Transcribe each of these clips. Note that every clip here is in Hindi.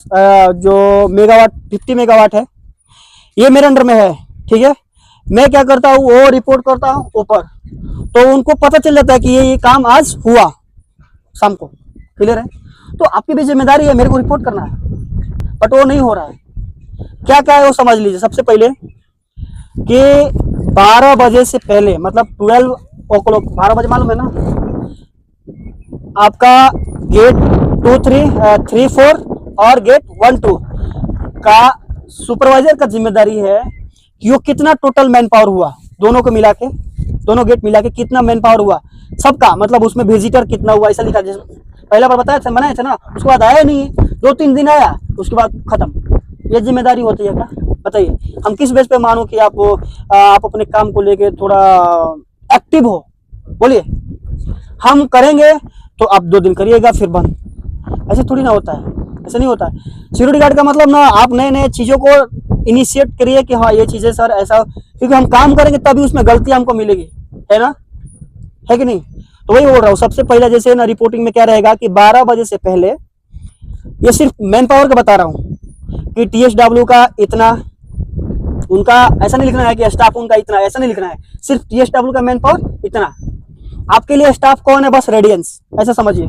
जो मेगावाट 50 मेगावाट है, ये मेरे अंडर में है। ठीक है, मैं क्या करता हूँ, वो रिपोर्ट करता हूँ ऊपर, तो उनको पता चल जाता है कि ये काम आज हुआ शाम को। क्लियर है? तो आपकी भी जिम्मेदारी है मेरे को रिपोर्ट करना है, बट वो नहीं हो रहा है। क्या क्या है वो समझ लीजिए। सबसे पहले कि 12 बजे से पहले, मतलब 12 o'clock, 12 बजे मालूम है ना आपका, गेट 2, 3, 4 और गेट 1, 2 का सुपरवाइजर का जिम्मेदारी है कि वो कितना टोटल मैन पावर हुआ, दोनों को मिला के, दोनों गेट मिला के कितना मैन पावर हुआ सबका, मतलब उसमें विजिटर कितना हुआ, ऐसा लिखा। पहला बार बताया था, बनाया था ना, उसके बाद आया नहीं, 2-3 दिन आया, उसके बाद खत्म। ये जिम्मेदारी होती है क्या? बताइए, हम किस बेस पे मानो कि आप अपने काम को लेके थोड़ा एक्टिव हो? बोलिए, हम करेंगे तो आप 2 दिन करिएगा फिर बंद, ऐसे थोड़ी ना होता है, ऐसे नहीं होता है। सिक्योरिटी गार्ड का मतलब ना आप नए नए चीज़ों को इनिशिएट करिए कि हाँ ये चीज़ें सर ऐसा, क्योंकि हम काम करेंगे तभी उसमें गलती हमको मिलेगी, है ना, है कि नहीं? तो वही बोल रहा हूँ। सबसे पहले जैसे ना रिपोर्टिंग में क्या रहेगा कि 12 बजे से पहले, ये सिर्फ मैन पावर का बता रहा हूँ कि TSW का इतना, उनका ऐसा नहीं लिखना है कि स्टाफ उनका इतना, ऐसा नहीं लिखना है, सिर्फ TSW का मैन पावर इतना। आपके लिए स्टाफ कौन है? बस रेडियंस, ऐसा समझिए,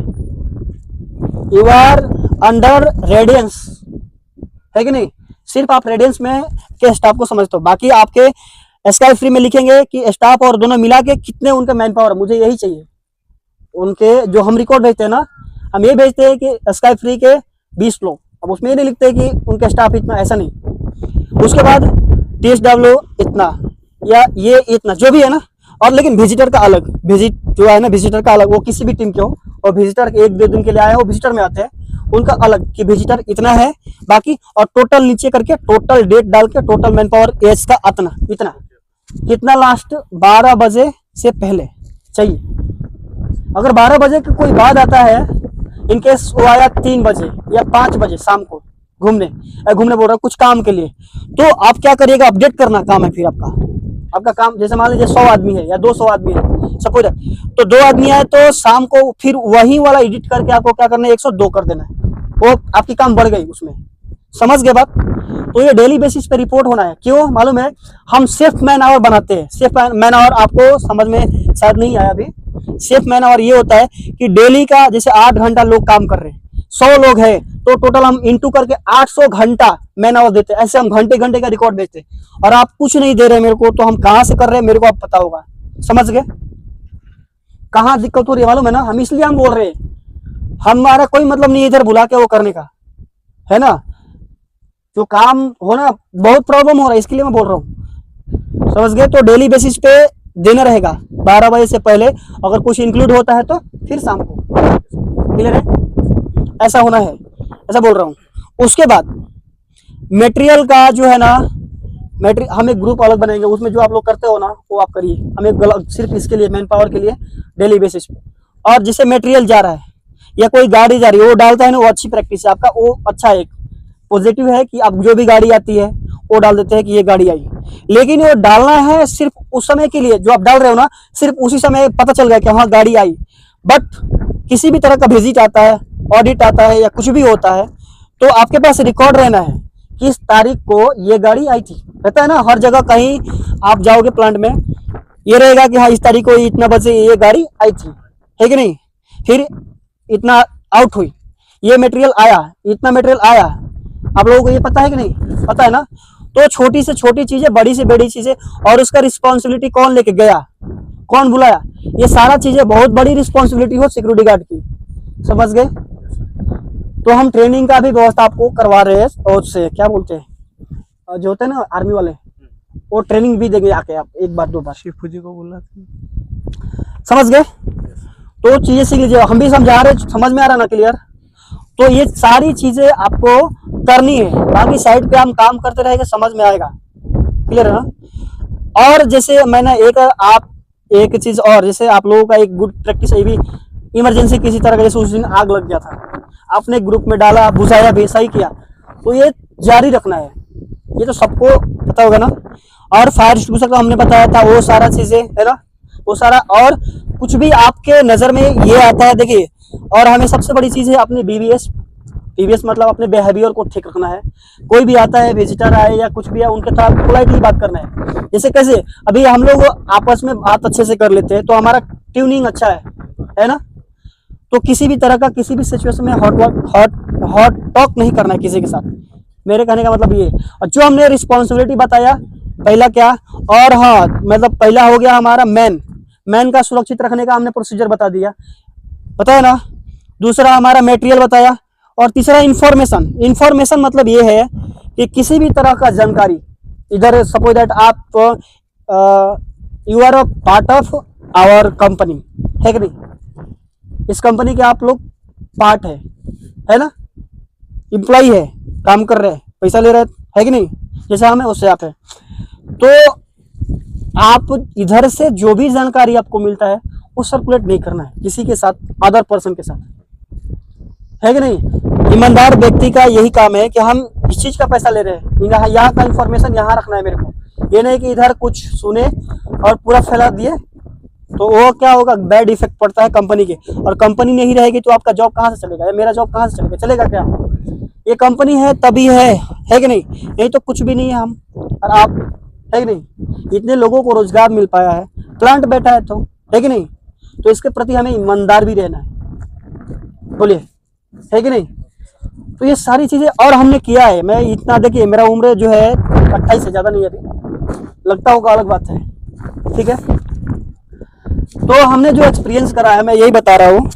यू आर अंडर रेडियंस, है कि नहीं? सिर्फ आप रेडियंस में के स्टाफ को समझते हो। बाकी आपके स्काई फ्री में लिखेंगे कि स्टाफ और दोनों मिला के कितने उनका मैन पावर, मुझे यही चाहिए। उनके जो हम रिकॉर्ड भेजते हैं ना, हम ये भेजते हैं कि स्काई फ्री के 20 लोग, अब उसमें ये नहीं लिखते कि उनके स्टाफ इतना, ऐसा नहीं। उसके बाद TSW इतना या ये इतना, जो भी है ना, और लेकिन विजिटर का अलग, विजिट जो है ना, विजिटर का अलग, वो किसी भी टीम के हो, और विजिटर 1-2 दिन के लिए आए हो, विजिटर में आते हैं, उनका अलग कि विजिटर इतना है बाकी, और टोटल नीचे करके टोटल डेट डाल के टोटल मैन पावर एज का इतना इतना कितना, लास्ट 12 बजे से पहले चाहिए। अगर 12 बजे का कोई बाद आता है, इनकेस वो आया 3 बजे या 5 बजे शाम को घूमने बोल रहा कुछ काम के लिए, तो आप क्या करिएगा? अपडेट करना काम है फिर आपका काम। जैसे मान लीजिए 100 आदमी है या 200 आदमी है सपोज, तो 2 आदमी आए तो शाम को फिर वही वाला एडिट करके आपको क्या करना है, 102 कर देना है, वो आपकी काम बढ़ गई उसमें। समझ गए बात? तो ये डेली बेसिस पे रिपोर्ट होना है। क्यों मालूम है? हम सेफ मैन आवर बनाते हैं। सेफ मैन आवर आपको समझ में शायद नहीं आया अभी। सेफ मैन आवर ये होता है कि डेली का जैसे 8 घंटा लोग काम कर रहे हैं, 100 लोग हैं तो टोटल हम इंटू करके 800 घंटा मैन आवर देते हैं। ऐसे हम घंटे घंटे का रिकॉर्ड भेजते हैं, और आप कुछ नहीं दे रहे मेरे को, तो हम कहाँ से कर रहे हैं मेरे को आप पता होगा। समझ गए कहाँ दिक्कत हो रही है? मालूम है ना? हम इसलिए हम बोल रहे हैं, हमारा कोई मतलब नहीं इधर बुला के वो करने का, है ना। जो काम होना बहुत प्रॉब्लम हो रहा है, इसके लिए मैं बोल रहा हूँ। समझ गए? तो डेली बेसिस पे देना रहेगा 12 बजे से पहले, अगर कुछ इंक्लूड होता है तो फिर शाम को। क्लियर है? ऐसा होना है, ऐसा बोल रहा हूँ। उसके बाद मटेरियल का जो है ना, हम एक ग्रुप अलग बनाएंगे, उसमें जो आप लोग करते हो ना वो आप करिए। हम एक सिर्फ इसके लिए, मैन पावर के लिए डेली बेसिस पे। और जिसे मटेरियल जा रहा है या कोई गाड़ी जा रही है वो डालता है ना, वो अच्छी प्रैक्टिस है आपका, वो अच्छा है, एक पॉजिटिव है कि आप जो भी गाड़ी आती है वो डाल देते हैं कि ये गाड़ी आई। लेकिन वो डालना है सिर्फ उस समय के लिए, जो आप डाल रहे हो ना, सिर्फ उसी समय पता चल गया कि हाँ गाड़ी आई। बट किसी भी तरह का विजिट आता है, ऑडिट आता है या कुछ भी होता है, तो आपके पास रिकॉर्ड रहना है कि इस तारीख को ये गाड़ी आई थी। रहता है ना हर जगह, कहीं आप जाओगे प्लांट में, ये रहेगा कि हाँ इस तारीख को इतना बजे ये गाड़ी आई थी, है कि नहीं। फिर इतना आउट हुई, ये मटेरियल आया, इतना मटेरियल आया। आप लोगों को ये पता है कि नहीं? पता है ना। तो छोटी से छोटी चीजें, बड़ी से बड़ी चीजें, और उसका रिस्पॉन्सिबिलिटी कौन लेके गया, कौन बुलाया, ये सारा चीजें बहुत बड़ी रिस्पॉन्सिबिलिटी हो सिक्योरिटी गार्ड की। समझ गए? तो हम ट्रेनिंग का भी व्यवस्था आपको करवा रहे हैं, और से क्या बोलते हैं जो होते हैं ना आर्मी वाले, वो ट्रेनिंग भी देंगे आके, आप 1 बार 2 बार। शिफू जी को बोला था। समझ गए? तो चीजें सीख लीजिए, हम भी समझा रहे, समझ में आ रहा ना क्लियर? तो ये सारी चीजें आपको करनी है, बाकी साइड पे हम काम करते रहेंगे, समझ में आएगा। क्लियर है ना? और जैसे मैंने एक चीज और, जैसे आप लोगों का एक गुड प्रैक्टिस है भी, इमरजेंसी किसी तरह का, जैसे उस दिन आग लग गया था, आपने ग्रुप में डाला, बुझाया भी, सही किया, तो ये जारी रखना है। ये तो सबको पता होगा ना। और फायर एक्सटिंग्विशर का हमने बताया था, वो सारा चीजें है ना, वो सारा। और कुछ भी आपके नजर में ये आता है देखिए, और हमें सबसे बड़ी चीज है अपनी BBS टीवीएस मतलब अपने बिहेवियर को ठीक रखना है। कोई भी आता है, विजिटर आए या कुछ भी है, उनके साथ पोलाइटली बात करना है। जैसे कैसे अभी हम लोग आपस में बात अच्छे से कर लेते हैं तो हमारा ट्यूनिंग अच्छा है ना। तो किसी भी तरह का किसी भी सिचुएशन में हॉट टॉक नहीं करना है किसी के साथ। मेरे कहने का मतलब ये। और जो हमने रिस्पॉन्सिबिलिटी बताया पहला क्या, और हाँ मतलब पहला हो गया हमारा मैन का सुरक्षित रखने का हमने प्रोसीजर बता दिया, बताया ना। दूसरा हमारा मटेरियल बताया, और तीसरा इंफॉर्मेशन मतलब ये है कि किसी भी तरह का जानकारी, इधर सपोज दैट आप you are a part of our company, है कि नहीं, इस कंपनी के आप लोग पार्ट है ना, एम्प्लॉय है, काम कर रहे हैं, पैसा ले रहे है कि नहीं, जैसे हम है उससे आप है। तो आप इधर से जो भी जानकारी आपको मिलता है वो सर्कुलेट नहीं करना है किसी के साथ, अदर पर्सन के साथ, है कि नहीं। ईमानदार व्यक्ति का यही काम है कि हम इस चीज का पैसा ले रहे हैं, यहाँ का इंफॉर्मेशन यहाँ रखना है मेरे को। ये नहीं कि इधर कुछ सुने और पूरा फैला दिए, तो वो क्या होगा, बैड इफेक्ट पड़ता है कंपनी के। और कंपनी नहीं रहेगी तो आपका जॉब कहाँ से चलेगा, या मेरा जॉब कहाँ से चलेगा, चलेगा क्या। ये कंपनी है तभी है कि नहीं, नहीं तो कुछ भी नहीं है हम और आप, है कि नहीं। इतने लोगों को रोजगार मिल पाया है, प्लांट बैठा है, तो है कि नहीं। तो इसके प्रति हमें ईमानदार भी रहना है, बोलिए, है कि नहीं। तो ये सारी चीजें और हमने किया है। मैं इतना, देखिए मेरा उम्र जो है 28 से ज्यादा नहीं है अभी, लगता होगा अलग बात है, ठीक है। तो हमने जो एक्सपीरियंस करा है मैं यही बता रहा हूँ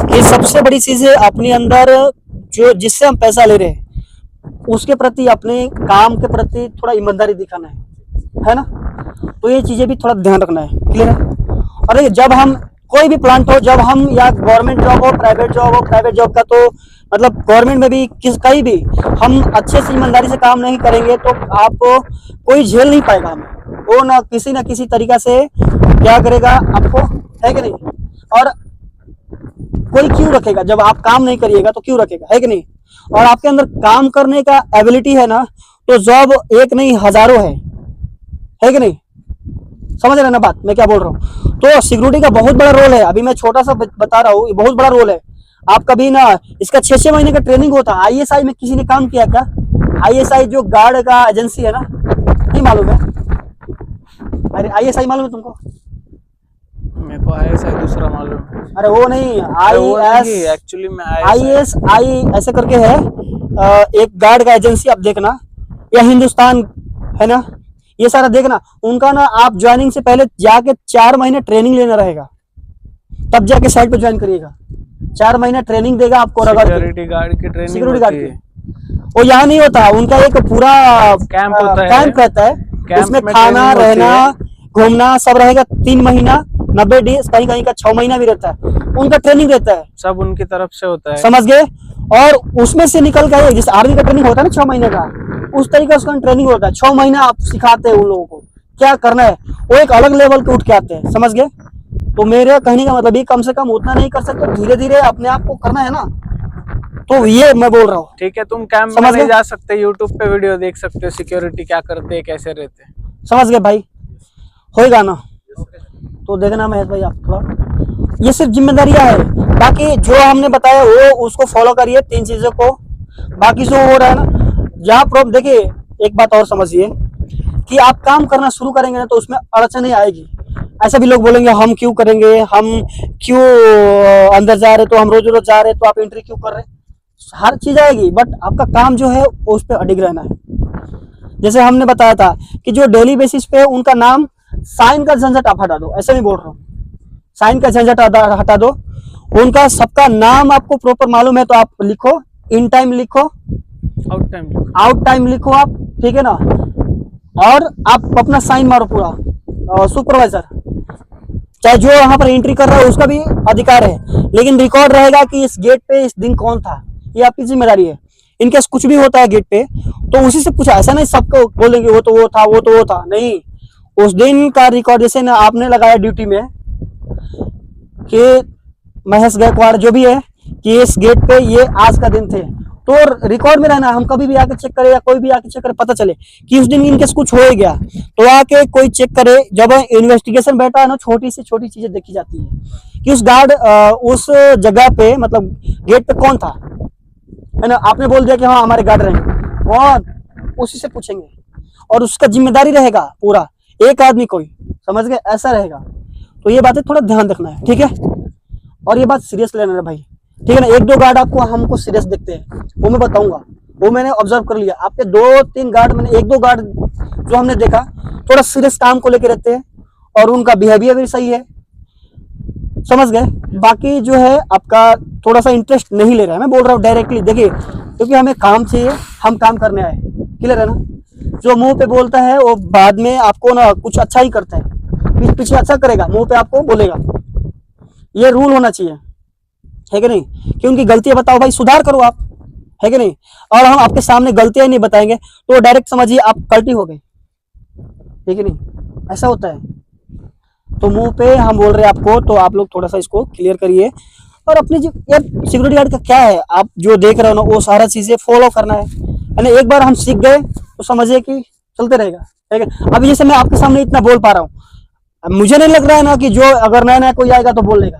कि सबसे बड़ी चीज है अपने अंदर जो जिससे हम पैसा ले रहे हैं उसके प्रति, अपने काम के प्रति थोड़ा ईमानदारी दिखाना है ना। तो ये चीजें भी थोड़ा ध्यान रखना है, क्लियर है। और जब हम कोई भी प्लांट हो, जब हम या गवर्नमेंट जॉब हो, प्राइवेट जॉब का तो मतलब गवर्नमेंट में भी कहीं भी हम अच्छे से ईमानदारी से काम नहीं करेंगे तो आपको कोई झेल नहीं पाएगा हमें, वो ना किसी तरीका से क्या करेगा आपको, है कि नहीं। और कोई क्यों रखेगा, जब आप काम नहीं करिएगा तो क्यों रखेगा, है कि नहीं। और आपके अंदर काम करने का एबिलिटी है ना, तो जॉब एक नहीं हजारों है कि नहीं। समझ रहे ना बात मैं क्या बोल रहा हूँ। तो सिक्योरिटी का बहुत बड़ा रोल है। अभी मैं छोटा सा बता रहा हूँ, बहुत बड़ा रोल है। आप कभी ना, इसका 6 महीने का ट्रेनिंग होता है। आईएसआई में किसी ने काम किया क्या, आईएसआई जो गार्ड का एजेंसी है ना, नहीं मालूम है। अरे आईएसआई मालूम है तुमको, मेरे को आईएसआई दूसरा मालूम है। अरे वो नहीं, एक्चुअली में आईएसआई ऐसे करके है, एक गार्ड का एजेंसी, आप देखना, या हिंदुस्तान है ना, ये सारा देखना। उनका ना आप ज्वाइनिंग से पहले जाके 4 महीने ट्रेनिंग लेना रहेगा, तब जाके साइट पे ज्वाइन करिएगा। 4 महीने ट्रेनिंग देगा आपको, सिक्योरिटी गार्ड की ट्रेनिंग, सिक्योरिटी गार्ड की। वो यहाँ नहीं होता, उनका एक पूरा कैंप होता है, कैंप रहता है, उसमें खाना रहना घूमना सब रहेगा। 3 महीना 90 डेज, कहीं का 6 महीना भी रहता है, उनका ट्रेनिंग रहता है, सब उनकी तरफ से होता है, समझ गए। और उसमें से निकल गए, जैसे आर्मी का ट्रेनिंग होता है ना 6 महीने का, उस तरीके उसका ट्रेनिंग होता है। 6 महीना आप सिखाते हैं उन लोगों को क्या करना है, वो एक अलग लेवल पे उठ के आते हैं, समझ गए। तो मेरे कहने का मतलब ये, कम से कम उतना नहीं कर सकते, धीरे धीरे अपने आप को करना है ना। तो ये मैं बोल रहा हूँ, ठीक है। तुम कैंप में नहीं जा सकते, यूट्यूब पे वीडियो देख सकते हो, सिक्योरिटी क्या करते हैं, कैसे रहते हैं, समझ गए भाई, होएगा ना। तो देखना महेश भाई, आप थोड़ा, ये सिर्फ जिम्मेदारियां है, बाकी जो हमने बताया वो उसको फॉलो करिए, 3 चीजों को। बाकी जो हो रहा है ना, जहाँ प्रॉब्लम, देखिए एक बात और समझिए कि आप काम करना शुरू करेंगे ना तो उसमें अड़चन नहीं आएगी। ऐसे भी लोग बोलेंगे हम क्यों करेंगे, हम क्यों अंदर जा रहे, तो हम रोज रोज जा रहे, तो आप एंट्री क्यों कर रहे। हर चीज आएगी, बट आपका काम जो है उस पर अडिग रहना है। जैसे हमने बताया था कि जो डेली बेसिस पे उनका नाम, साइन का झंझट आप हटा दो, ऐसे नहीं बोल रहा हूँ, साइन का झंझट हटा दो। उनका सबका नाम आपको प्रॉपर मालूम है तो आप लिखो, इन टाइम लिखो, आउट टाइम लिखो आप, ठीक है ना। और आप अपना साइन मारो पूरा, सुपरवाइजर चाहे जो वहां पर एंट्री कर रहा है उसका भी अधिकार है, लेकिन रिकॉर्ड रहेगा कि इस गेट पे इस दिन कौन था, ये आपकी जिम्मेदारी है। इनकेस कुछ भी होता है गेट पे तो उसी से पूछा, ऐसा नहीं सबको बोलेंगे वो तो वो था, वो तो वो था, नहीं। उस दिन का रिकॉर्ड, जैसे ना आपने लगाया ड्यूटी में कि महेश गायकवाड़ जो भी है कि इस गेट पे ये आज का दिन थे, तो रिकॉर्ड में रहना। हम कभी भी आके चेक करें या कोई भी आके चेक करे, पता चले कि उस दिन इनकेस कुछ हो गया तो आके कोई चेक करे। जब इन्वेस्टिगेशन बैठा है ना, छोटी से छोटी चीजें देखी जाती है कि उस गार्ड उस जगह पे, मतलब गेट पे कौन था, है ना, आपने बोल दिया कि हाँ हमारे गार्ड रहेंगे, और उसी से पूछेंगे और उसका जिम्मेदारी रहेगा पूरा, एक आदमी कोई, समझ गए, ऐसा रहेगा। तो ये बातें थोड़ा ध्यान रखना है, ठीक है। और ये बात सीरियस लेना है भाई, ठीक है ना। एक दो गार्ड आपको हमको सीरियस दिखते हैं, वो मैं बताऊंगा, वो मैंने ऑब्जर्व कर लिया। आपके 2-3 गार्ड, मैंने 1-2 गार्ड जो हमने देखा थोड़ा सीरियस काम को लेकर रहते हैं और उनका बिहेवियर भी सही है, समझ गए। बाकी जो है आपका थोड़ा सा इंटरेस्ट नहीं ले रहा है, मैं बोल रहा हूँ डायरेक्टली, देखिए क्योंकि हमें काम चाहिए, हम काम करने आए, क्लियर है ना। जो मुंह पे बोलता है वो बाद में आपको ना कुछ अच्छा ही करता है, पीछे अच्छा करेगा, मुंह पे आपको बोलेगा। ये रूल होना चाहिए, है कि नहीं, कि उनकी गलतियां बताओ भाई, सुधार करो आप, है कि नहीं। और हम आपके सामने गलतियां ही नहीं बताएंगे तो डायरेक्ट समझिए आप कल्टी हो गए, है कि नहीं, ऐसा होता है। तो मुंह पे हम बोल रहे हैं आपको, तो आप लोग थोड़ा सा इसको क्लियर करिए। और अपनी जो यार सिक्योरिटी गार्ड का क्या है, आप जो देख रहे हो ना वो सारा चीजें फॉलो करना है ना। एक बार हम सीख गए तो समझिए कि चलते रहेगा, ठीक है। अभी जैसे मैं आपके सामने इतना बोल पा रहा हूँ, मुझे नहीं लग रहा है ना कि जो अगर नया नया कोई आएगा तो बोलेगा,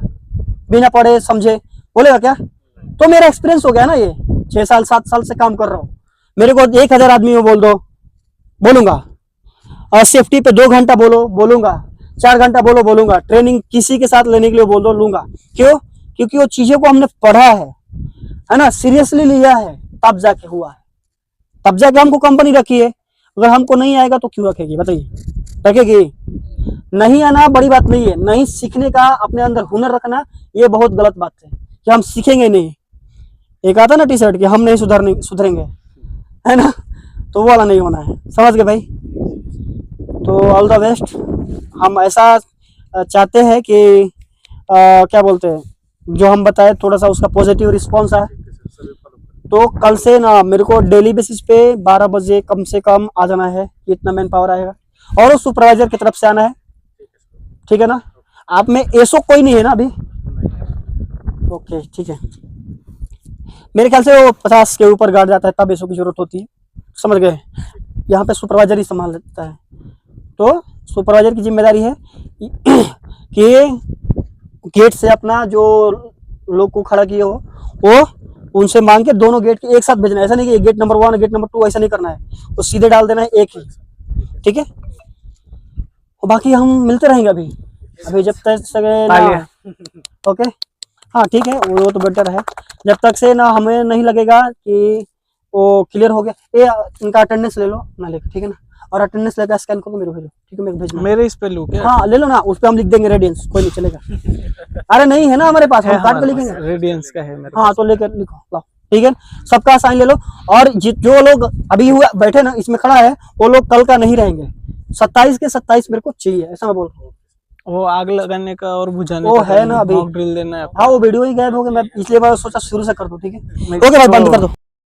बिना पढ़े समझे बोलेगा क्या। तो मेरा एक्सपीरियंस हो गया ना, ये 6 साल 7 साल से काम कर रहा हूँ। मेरे को 1000 आदमी में बोल दो, बोलूंगा। और सेफ्टी पे 2 घंटा बोलो, बोलूंगा। 4 घंटा बोलो, बोलूंगा। ट्रेनिंग किसी के साथ लेने के लिए बोल दो, लूंगा। क्यों? क्योंकि वो चीजों को हमने पढ़ा है ना, सीरियसली लिया है, तब जाके हुआ है, तब जाके हमको कंपनी रखी है। अगर हमको नहीं आएगा तो क्यों रखेगी, बताइए, रखेगी? नहीं आना बड़ी बात नहीं है, नहीं सीखने का, अपने अंदर हुनर रखना, ये बहुत गलत बात है कि हम सीखेंगे नहीं। एक आता ना टी शर्ट कि हम नहीं सुधरेंगे, है ना, तो वो वाला नहीं होना है, समझ गए भाई। तो ऑल द बेस्ट। हम ऐसा चाहते हैं कि क्या बोलते हैं, जो हम बताए थोड़ा सा उसका पॉजिटिव रिस्पॉन्स आए। तो कल से ना मेरे को डेली बेसिस पे 12 बजे कम से कम आ जाना है, इतना मैन पावर आएगा, और उस सुपरवाइजर की तरफ से आना है, ठीक है ना। आप में एसओ कोई नहीं है ना अभी? ओके, ठीक है। मेरे ख्याल से वो 50 के ऊपर गार्ड जाता है तब एसओ की जरूरत होती है, समझ गए। यहाँ पे सुपरवाइजर ही संभाल लेता है। तो सुपरवाइजर की जिम्मेदारी है कि गेट से अपना जो लोग को खड़ा किए हो वो उनसे मांग के दोनों गेट के एक साथ भेजना है। ऐसा नहीं कि गेट नंबर 1 गेट नंबर 2 ऐसा नहीं करना है, वो सीधे डाल देना है एक ही, ठीक है। और बाकी हम मिलते रहेंगे अभी जब तक से ओके, हाँ ठीक है, वो तो बेटर है। जब तक से ना हमें नहीं लगेगा कि वो क्लियर हो गया। ये इनका अटेंडेंस ले लो ना लेके, ठीक है ना, और अटेंडेंस लेकर स्कैन करके मेरे को भेजो, ठीक है। मेरे को भेजना, मेरे इस पे लूं क्या? हाँ ले लो ना, उस पे हम लिख देंगे रेडियंस, कोई नहीं चलेगा। अरे नहीं है ना हमारे पास, हम काट के लिखेंगे। रेडियंस का है मेरे हाँ तो लेकर लिखो, लाओ, ठीक है। सबका साइन ले लो। और जो लोग अभी हुआ बैठे ना इसमें खड़ा है, वो लोग कल का नहीं रहेंगे। 27 के 27 मेरे को चाहिए, ऐसा मैं बोल रहा हूँ। वो आग लगाने का और बुझाने वो का है ना अभी, मॉक ड्रिल देना है। हाँ वो वीडियो ही गायब हो गया, मैं इसलिए सोचा शुरू से कर दूं, ठीक है। ओके भाई, बंद कर दो।